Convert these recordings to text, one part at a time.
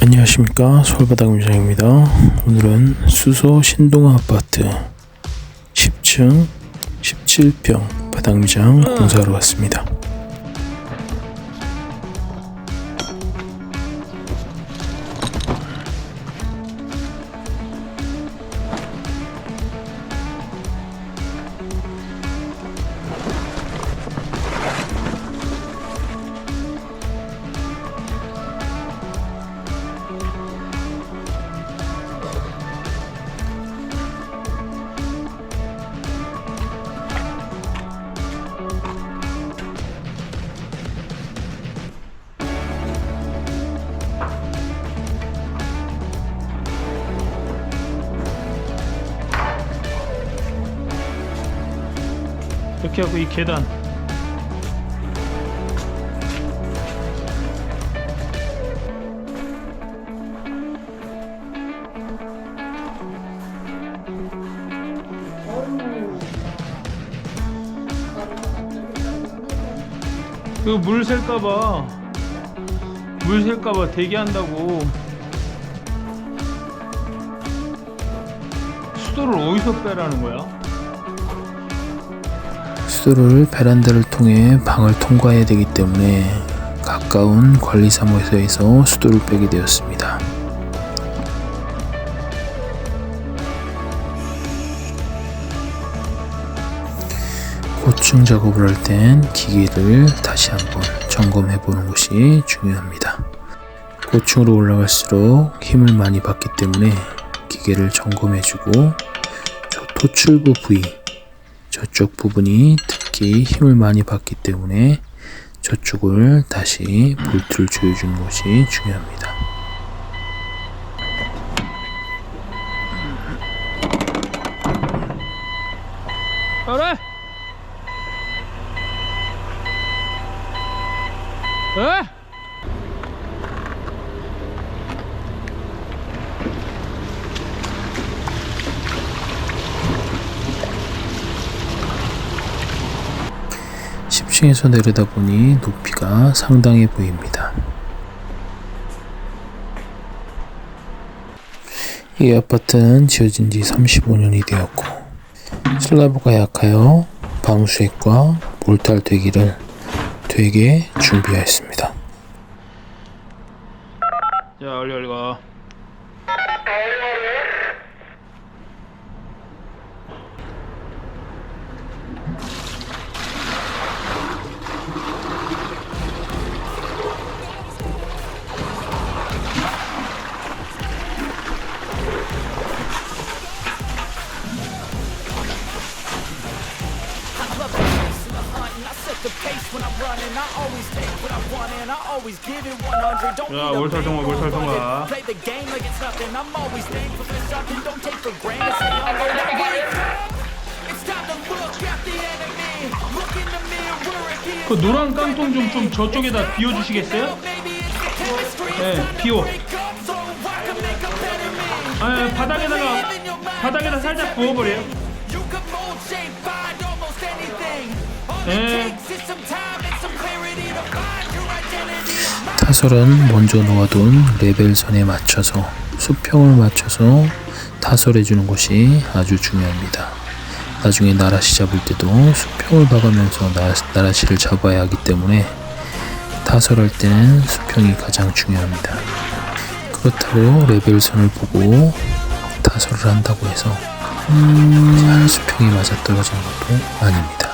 안녕하십니까, 서울바닥미장입니다. 오늘은 수소 신동아 아파트 10층 17평 바닥미장 공사하러 왔습니다. 이렇게 하고 이 계단 이거 물 셀까봐 대기한다고. 수도를 어디서 빼라는 거야? 수도를 베란다를 통해 방을 통과해야 되기 때문에 가까운 관리사무소에서 수도를 빼게 되었습니다. 고층 작업을 할 땐 기계를 다시 한번 점검해 보는 것이 중요합니다. 고층으로 올라갈수록 힘을 많이 받기 때문에 기계를 점검해 주고, 저 토출부 부위, 저쪽 부분이 특히 힘을 많이 받기 때문에 저쪽을 다시 볼트를 조여주는 것이 중요합니다. 그래? 에? 층에서 내려다보니 높이가 상당해 보입니다. 이 아파트는 지어진 지 35년이 되었고 슬라브가 약하여 방수액과 몰탈 되기를 되게 준비하였습니다. 자, 얼리 가. 야, 몰탈 통과. 그 노란 깡통 좀 저쪽에다 비워주시겠어요? 네, 비워. 아, 바닥에다 살짝 부어버려요. 네. 타설은 먼저 놓아둔 레벨선에 맞춰서 수평을 맞춰서 타설해 주는 것이 아주 중요합니다. 나중에 나라시 잡을 때도 수평을 봐가면서 나라시를 잡아야 하기 때문에 타설할 때는 수평이 가장 중요합니다. 그렇다고 레벨선을 보고 타설을 한다고 해서 잘 수평이 맞아떨어지는 것도 아닙니다.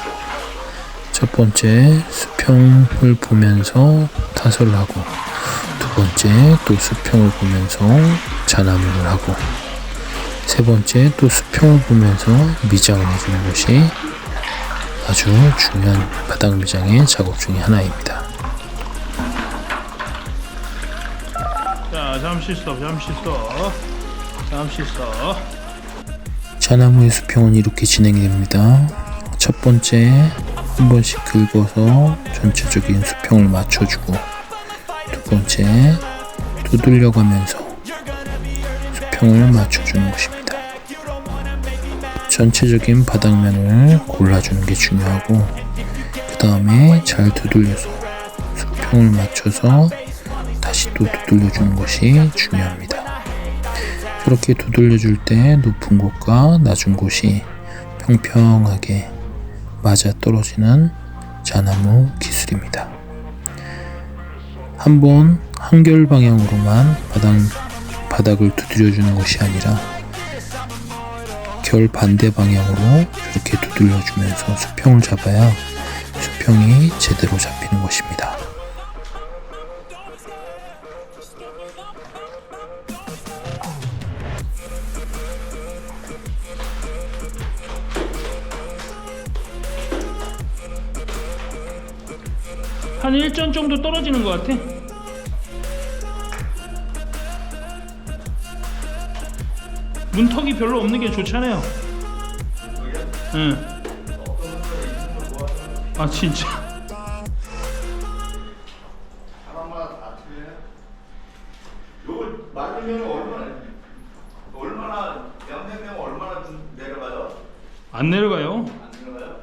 첫 번째 수평을 보면서 타설을 하고, 두 번째 또 수평을 보면서 잔하물을 하고, 세 번째 또 수평을 보면서 미장을 해주는 것이 아주 중요한 바닥 미장의 작업 중에 하나입니다. 자, 잠시 스톱. 잔나무의 수평은 이렇게 진행됩니다. 첫 번째 한 번씩 긁어서 전체적인 수평을 맞춰주고, 두 번째 두들려가면서 수평을 맞춰주는 것입니다. 전체적인 바닥면을 골라주는 게 중요하고, 그 다음에 잘 두들려서 수평을 맞춰서 다시 다시 또 두들려 주는 것이 중요합니다. 저렇게 두들려 줄 때 높은 곳과 낮은 곳이 평평하게 맞아 떨어지는 자나무 기술입니다. 한번 한결 방향으로만 바닥을 두드려 주는 것이 아니라 결 반대 방향으로 이렇게 두들려 주면서 수평을 잡아야 수평이 제대로 잡히는 것입니다. 한 1전 정도 떨어지는 것 같아. 문턱이 별로 없는 게 좋잖아요. 응. 아 진짜. 요걸 맞으면 얼마나 양념면 얼마나 내려가요? 안 내려가요. 안 내려가요?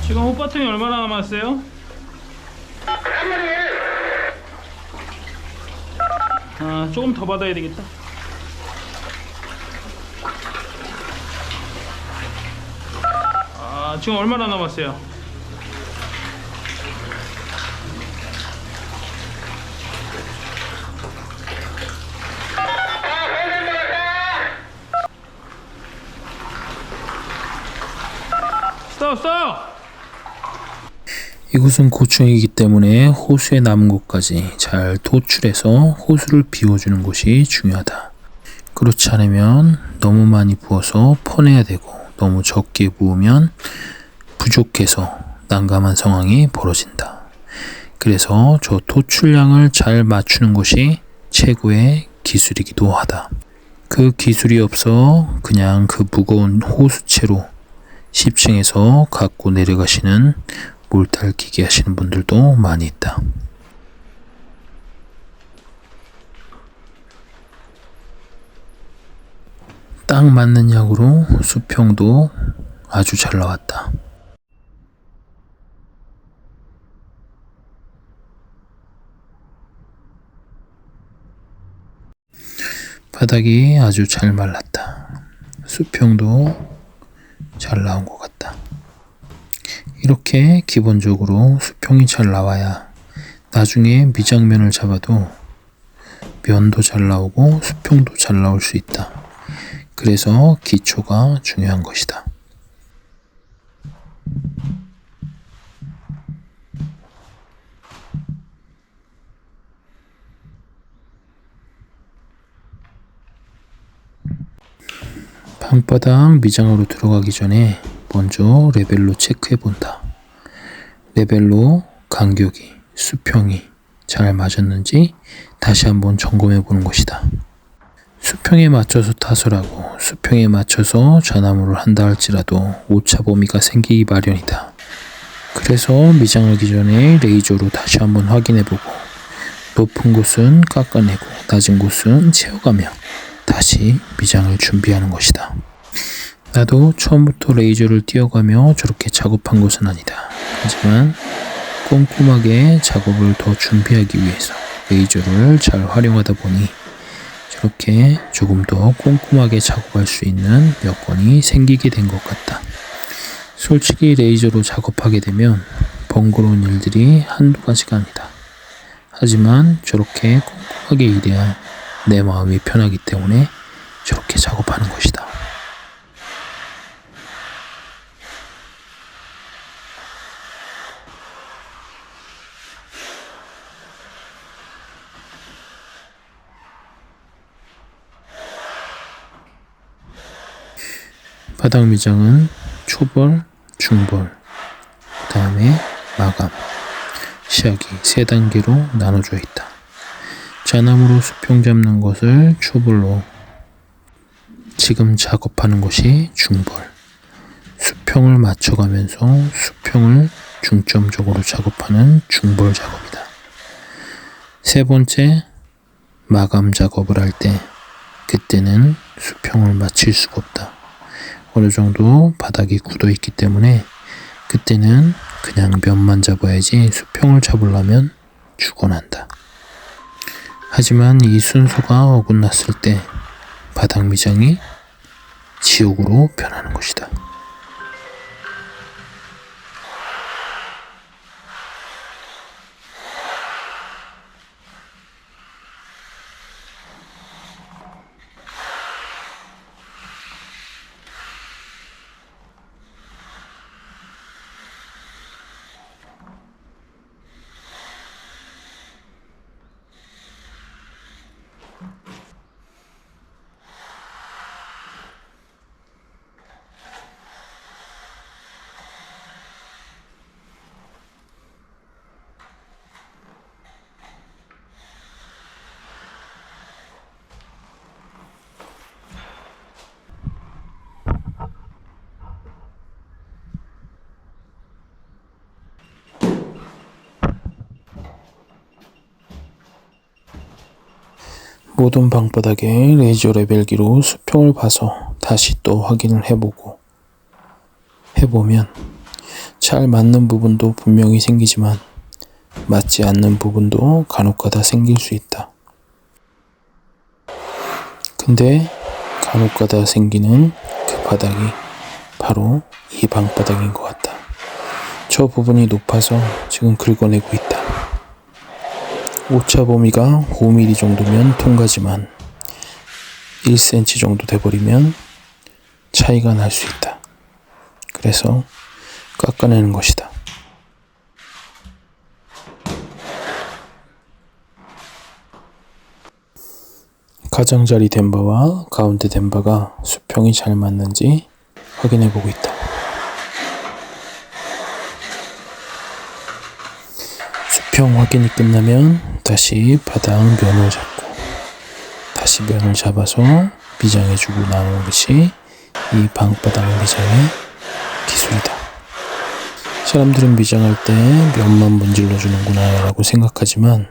지금 호바통이 얼마나 남았어요? 아 조금 더 받아야 되겠다. 아 지금 얼마나 남았어요? 스톱! 이곳은 고층이기 때문에 호수에 남은 곳까지 잘 도출해서 호수를 비워주는 것이 중요하다. 그렇지 않으면 너무 많이 부어서 퍼내야 되고 너무 적게 부으면 부족해서 난감한 상황이 벌어진다. 그래서 저 도출량을 잘 맞추는 것이 최고의 기술이기도 하다. 그 기술이 없어 그냥 그 무거운 호수채로 10층에서 갖고 내려가시는 몰탈 기계 하시는 분들도 많이 있다. 딱 맞는 약으로 수평도 아주 잘 나왔다. 바닥이 아주 잘 말랐다. 수평도 잘 나온 것 같다. 이렇게 기본적으로 수평이 잘 나와야 나중에 미장면을 잡아도 면도 잘 나오고 수평도 잘 나올 수 있다. 그래서 기초가 중요한 것이다. 방바닥 미장으로 들어가기 전에 먼저 레벨로 체크해 본다. 레벨로 간격이, 수평이 잘 맞았는지 다시 한번 점검해 보는 것이다. 수평에 맞춰서 타설하고 수평에 맞춰서 좌나무를 한다 할지라도 오차 범위가 생기기 마련이다. 그래서 미장하기 전에 레이저로 다시 한번 확인해 보고 높은 곳은 깎아내고 낮은 곳은 채워가며 다시 미장을 준비하는 것이다. 나도 처음부터 레이저를 띄워가며 저렇게 작업한 것은 아니다. 하지만 꼼꼼하게 작업을 더 준비하기 위해서 레이저를 잘 활용하다 보니 저렇게 조금 더 꼼꼼하게 작업할 수 있는 여건이 생기게 된 것 같다. 솔직히 레이저로 작업하게 되면 번거로운 일들이 한두 가지가 아니다. 하지만 저렇게 꼼꼼하게 일해야 내 마음이 편하기 때문에 저렇게 작업하는 것이다. 바닥 미장은 초벌, 중벌, 그 다음에 마감, 시하기 3단계로 나눠져 있다. 자남으로 수평 잡는 것을 초벌로, 지금 작업하는 것이 중벌, 수평을 맞춰가면서 수평을 중점적으로 작업하는 중벌 작업이다. 세 번째, 마감 작업을 할 때 그때는 수평을 맞출 수가 없다. 어느 정도 바닥이 굳어 있기 때문에 그때는 그냥 면만 잡아야지 수평을 잡으려면 죽어난다. 하지만 이 순서가 어긋났을 때 바닥 미장이 지옥으로 변하는 것이다. 모든 방바닥에 레이저 레벨기로 수평을 봐서 다시 또 확인을 해보면 잘 맞는 부분도 분명히 생기지만 맞지 않는 부분도 간혹가다 생길 수 있다. 근데 간혹가다 생기는 그 바닥이 바로 이 방바닥인 것 같다. 저 부분이 높아서 지금 긁어내고 있다. 오차 범위가 5mm 정도면 통과지만 1cm 정도 돼버리면 차이가 날 수 있다. 그래서 깎아내는 것이다. 가장자리 댐바와 가운데 댐바가 수평이 잘 맞는지 확인해보고 있다. 수평 확인이 끝나면 다시 바닥 면을 잡고 다시 면을 잡아서 미장해주고 나오는 것이 이 방바닥 미장의 기술이다. 사람들은 미장할 때 면만 문질러 주는구나 라고 생각하지만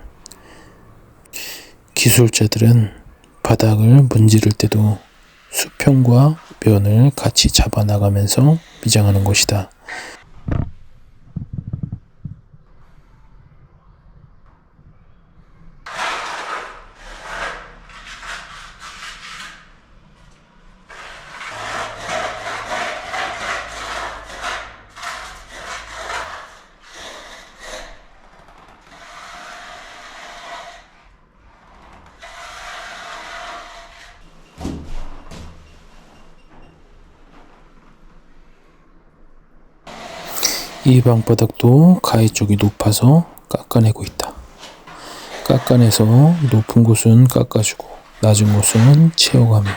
기술자들은 바닥을 문지를 때도 수평과 면을 같이 잡아 나가면서 미장하는 것이다. 이 방바닥도 가해 쪽이 높아서 깎아내고 있다. 깎아내서 높은 곳은 깎아주고 낮은 곳은 채워가며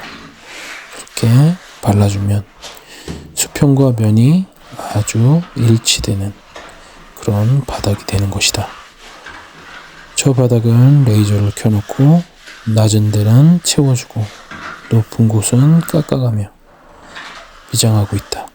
이렇게 발라주면 수평과 면이 아주 일치되는 그런 바닥이 되는 것이다. 저 바닥은 레이저를 켜놓고 낮은 데는 채워주고 높은 곳은 깎아가며 미장하고 있다.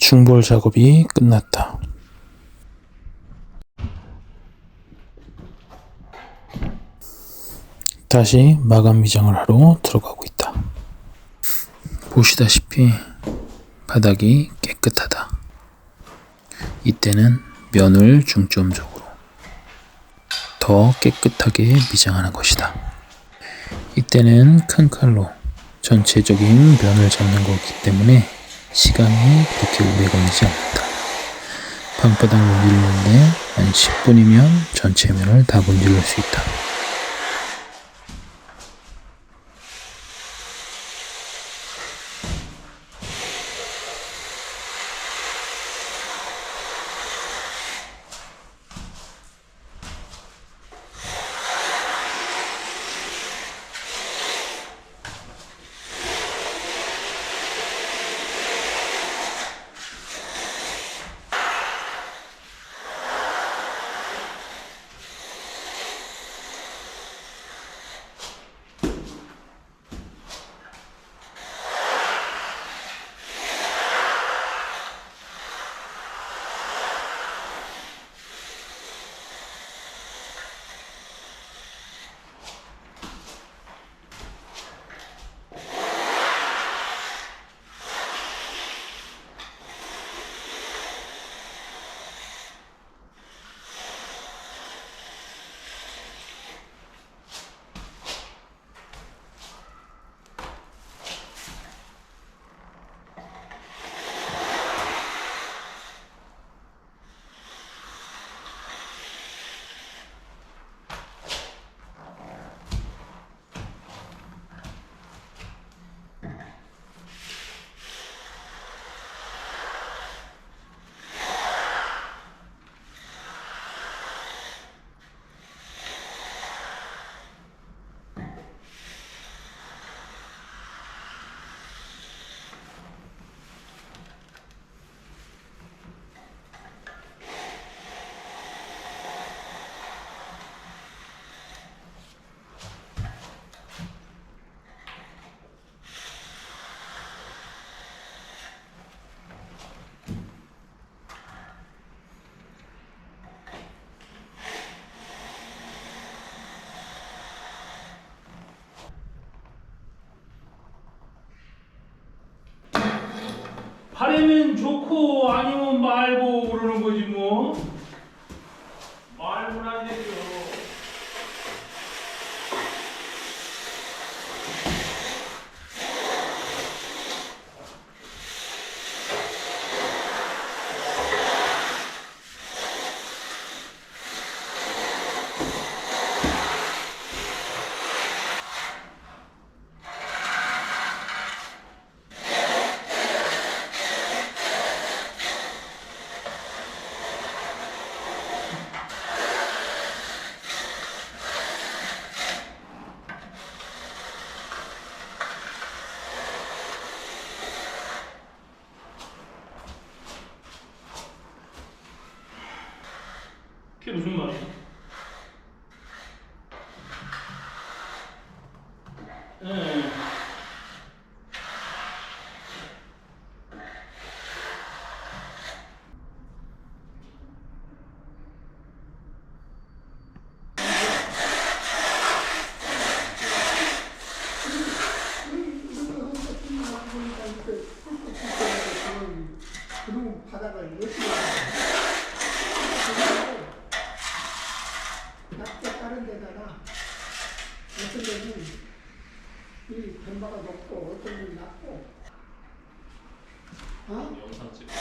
중볼 작업이 끝났다. 다시 마감 미장을 하러 들어가고 있다. 보시다시피 바닥이 깨끗하다. 이때는 면을 중점적으로 더 깨끗하게 미장하는 것이다. 이때는 큰 칼로 전체적인 면을 잡는 거기 때문에 시간이 그렇게 오래 걸리지 않는다. 방바닥 문지르는데 한 10분이면 전체 면을 다 문지를 수 있다. 하려면 좋고 아니면 말고 그러는 거지 뭐. 말고는 안 되죠. 그게 무슨 말이야? 응. 그리고 바닥을 열심히 낮게 다른 데다가 어떤 데는 이 변바가 높고 어떤 데는 낮고 영상 찍고.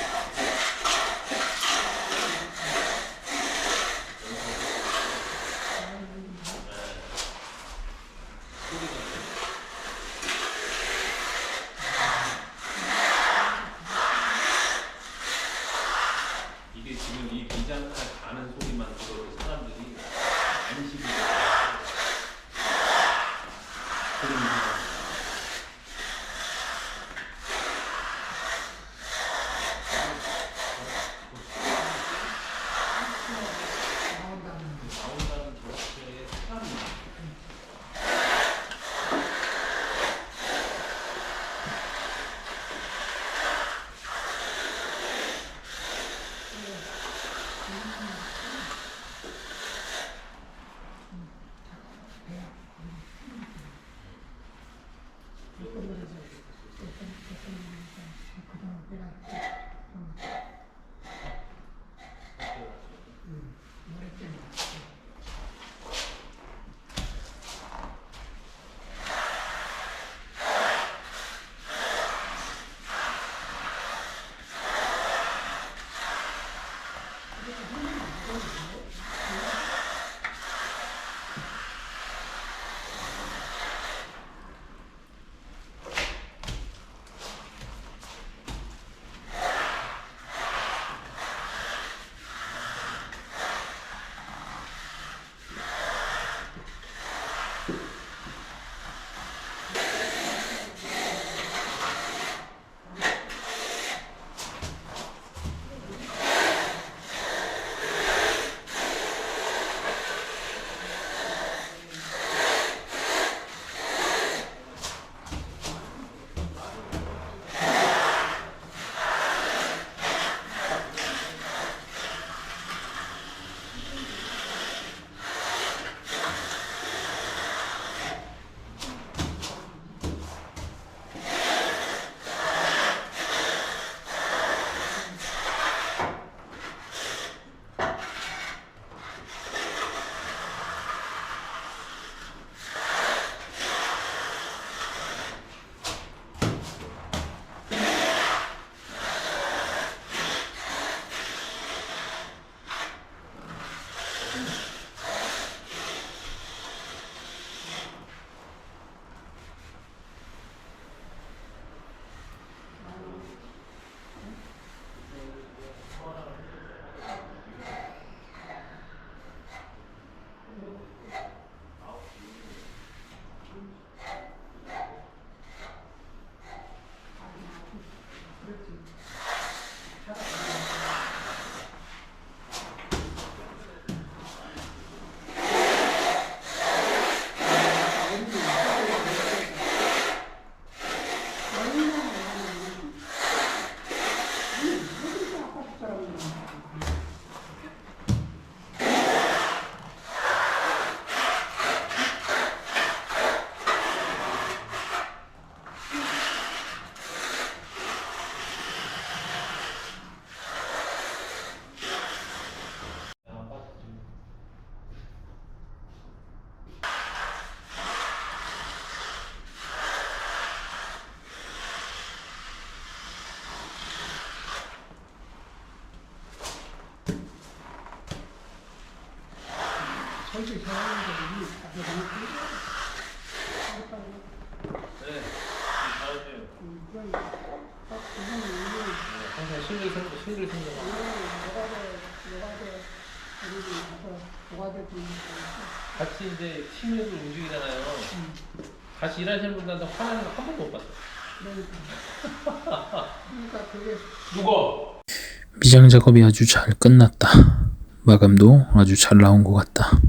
설계 잘하는 게 아주 네, 잘하세요. 이건 딱 그거는 항상 실력 생겨. 요가대 우리 가서 요가대 같이 이제 팀으로 움직이잖아요. 같이 일하시는 분들한테 화나는 거 한 번도 못 봤어요. 그러니까 그게 누가? 미장 작업이 아주 잘 끝났다. 마감도 아주 잘 나온 것 같다.